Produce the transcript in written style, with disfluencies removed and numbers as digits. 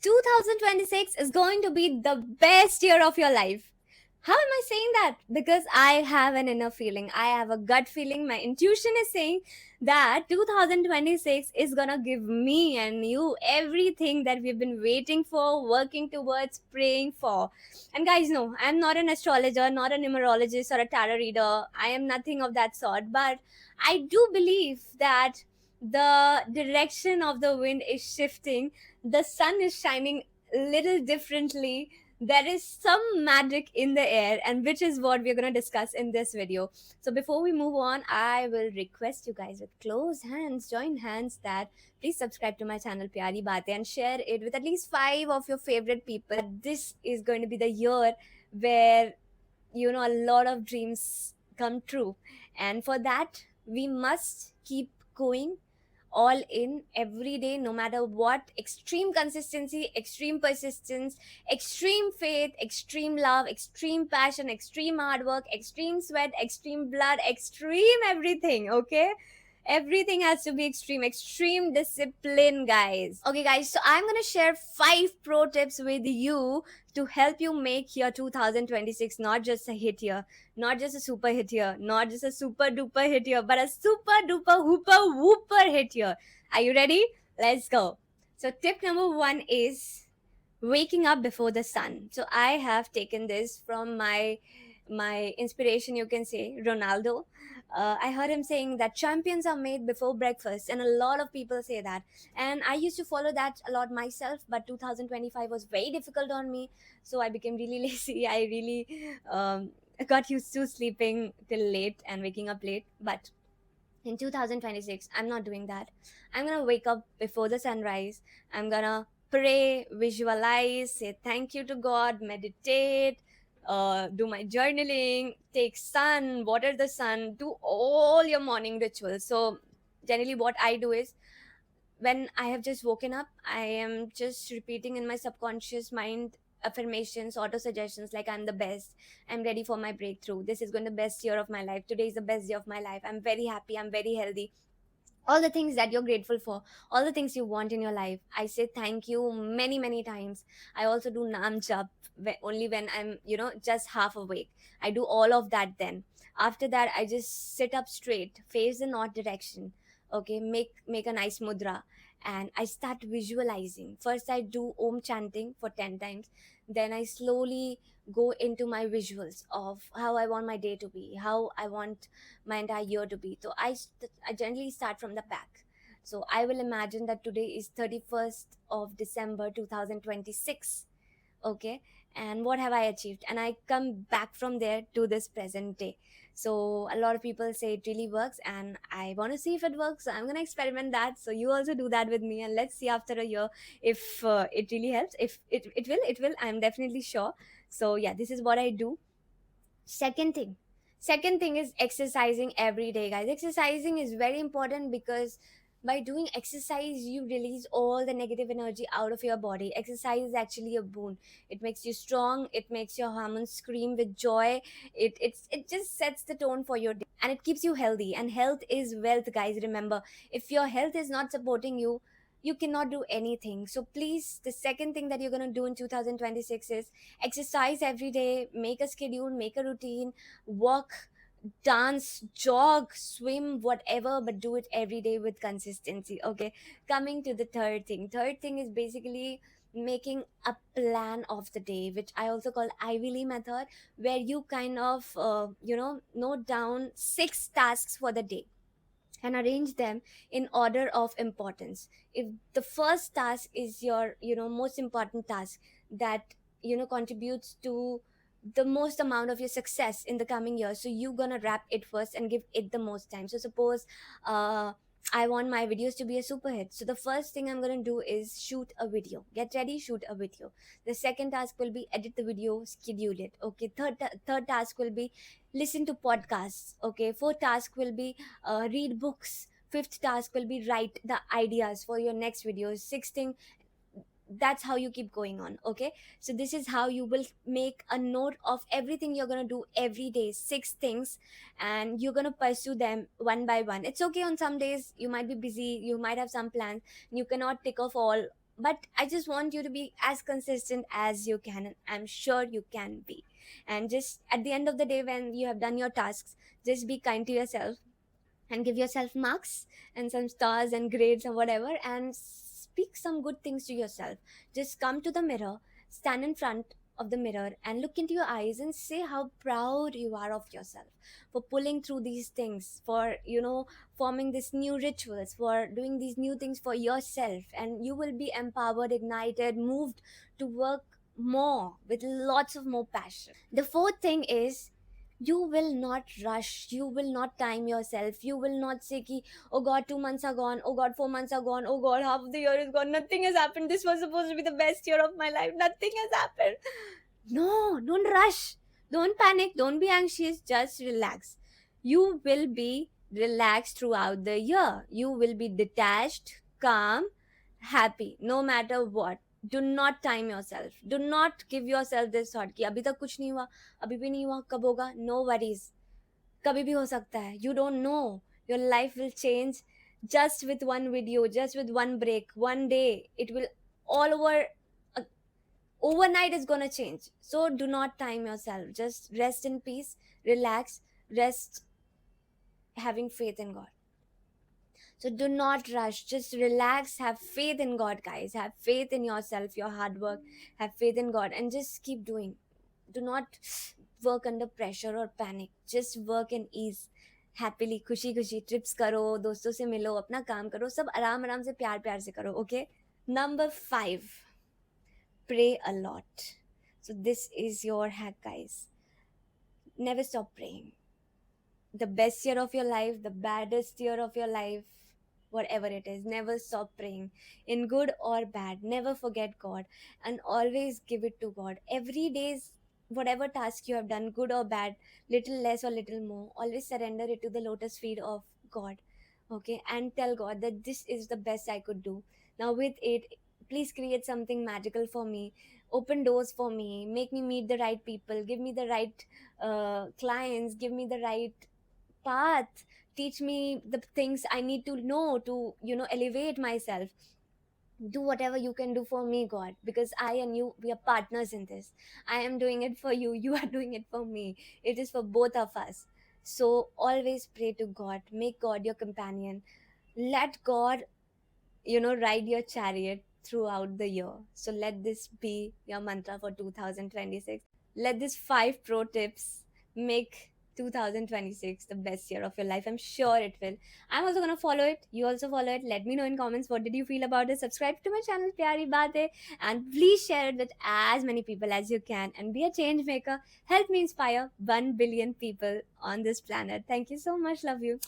2026 is going to be the best year of your life. How am I saying that? Because I have an inner feeling. I have a gut feeling. My intuition is saying that 2026 is gonna give me and you everything that we've been waiting for, working towards, praying for. And guys, no, I'm not an astrologer, not a numerologist or a tarot reader. I am nothing of that sort. But I do believe that the direction of the wind is shifting, the sun is shining little differently. There is some magic in the air, and which is what we're going to discuss in this video. So before we move on, I will request you guys with closed hands, join hands, that please subscribe to my channel Pyari Baate and share it with at least 5 of your favorite people. This is going to be the year where a lot of dreams come true, and for that we must keep going all in every day, no matter what. Extreme consistency, extreme persistence, extreme faith, extreme love, extreme passion, extreme hard work, extreme sweat, extreme blood, extreme everything, okay? Everything has to be extreme, extreme discipline, guys. Okay, guys, so I'm gonna share 5 pro tips with you to help you make your 2026 not just a hit year, not just a super hit year, not just a super duper hit year, but a super duper hooper whooper hit year. Are you ready? Let's go. So, tip number 1 is waking up before the sun. So, I have taken this from my inspiration, you can say, Ronaldo. I heard him saying that champions are made before breakfast, and a lot of people say that. And I used to follow that a lot myself, but 2025 was very difficult on me, so I became really lazy. I really got used to sleeping till late and waking up late. But in 2026, I'm not doing that. I'm gonna wake up before the sunrise. I'm gonna pray, visualize, say thank you to God, meditate, do my journaling, take sun, water the sun, do all your morning rituals. So generally what I do is, when I have just woken up, I am just repeating in my subconscious mind affirmations, auto suggestions, like I'm the best, I'm ready for my breakthrough, this is going to be the best year of my life, today is the best day of my life, I'm very happy, I'm very healthy. All the things that you're grateful for, all the things you want in your life, I say thank you many many times. I also do nam jap only when I'm just half awake. I do all of that. Then after that, I just sit up straight, face the north direction. Okay, make a nice mudra, and I start visualizing. First I do om chanting for 10 times, then I slowly go into my visuals of how I want my day to be, how I want my entire year to be. So I generally start from the back. So I will imagine that today is 31st of December 2026. Okay, and what have I achieved, and I come back from there to this present day. So a lot of people say it really works, and I want to see if it works, so I'm going to experiment that. So you also do that with me, and let's see after a year if it really helps. If it will, I'm definitely sure. So yeah, this is what I do. Second thing second thing is exercising every day, guys. Exercising is very important, because by doing exercise you release all the negative energy out of your body. Exercise is actually a boon. It makes you strong, it makes your hormones scream with joy. It just sets the tone for your day, and it keeps you healthy. And health is wealth, guys. Remember, if your health is not supporting you, you cannot do anything. So please, the second thing that you're going to do in 2026 is exercise every day. Make a schedule, make a routine, walk, dance, jog, swim, whatever, but do it every day with consistency. Okay, coming to the third thing is basically making a plan of the day, which I also call Ivy Lee method, where you kind of note down 6 tasks for the day and arrange them in order of importance. If the first task is your most important task, that contributes to the most amount of your success in the coming year, so you're gonna wrap it first and give it the most time. So suppose I want my videos to be a super hit, so the first thing I'm gonna do is shoot a video. Get ready, shoot a video. The second task will be edit the video, schedule it. Okay, third task will be listen to podcasts. Okay, fourth task will be read books. Fifth task will be write the ideas for your next videos. Sixth thing, that's how you keep going on. Okay, so this is how you will make a note of everything you're going to do every day, 6 things, and you're going to pursue them one by one. It's okay, on some days you might be busy, you might have some plans, you cannot tick off all but I just want you to be as consistent as you can, and I'm sure you can be. And just at the end of the day, when you have done your tasks, just be kind to yourself and give yourself marks and some stars and grades or whatever, and speak some good things to yourself. Just come to the mirror, stand in front of the mirror and look into your eyes and say how proud you are of yourself for pulling through these things, for forming these new rituals, for doing these new things for yourself, and you will be empowered, ignited, moved to work more with lots of more passion. The fourth thing is, you will not rush, you will not time yourself, you will not say ki, oh god, 2 months are gone, oh god, 4 months are gone, oh god, half of the year is gone, nothing has happened, this was supposed to be the best year of my life, nothing has happened. No, don't rush, don't panic, don't be anxious, just relax. You will be relaxed throughout the year, you will be detached, calm, happy, no matter what. Do not time yourself, do not give yourself this thought कि अभी तक कुछ नहीं हुआ, अभी भी नहीं हुआ, कब होगा. No worries, कभी भी हो सकता है. You don't know, your life will change just with one video, just with one break, one day. It will all over, uh, overnight is gonna change. So do not time yourself, just rest in peace, relax, rest, having faith in God. So do not rush, just relax, have faith in God, guys. Have faith in yourself, your hard work, have faith in God, and just keep doing. Do not work under pressure or panic. Just work in ease. Happily, खुशी खुशी trips करो, दोस्तों से मिलो, अपना काम करो, सब आराम आराम से, प्यार प्यार से करो. Okay. Number 5, pray a lot. So this is your hack, guys. Never stop praying. The best year of your life, the baddest year of your life, whatever it is, never stop praying. In good or bad, never forget God, and always give it to God. Every day's whatever task you have done, good or bad, little less or little more, always surrender it to the lotus feet of God. Okay, and tell God that this is the best I could do. Now, with it, please create something magical for me. Open doors for me, make me meet the right people, give me the right clients, give me the right path, teach me the things I need to know to elevate myself. Do whatever you can do for me, God, because I and you, we are partners in this. I am doing it for you, you are doing it for me. It is for both of us. So always pray to God, make God your companion, let God ride your chariot throughout the year. So let this be your mantra for 2026. Let these 5 pro tips make 2026 the best year of your life. I'm sure it will. I'm also gonna follow it. You also follow it. Let me know in comments what did you feel about it. Subscribe to my channel, Pyari Baat Hai, and please share it with as many people as you can. And be a change maker. Help me inspire 1 billion people on this planet. Thank you so much. Love you.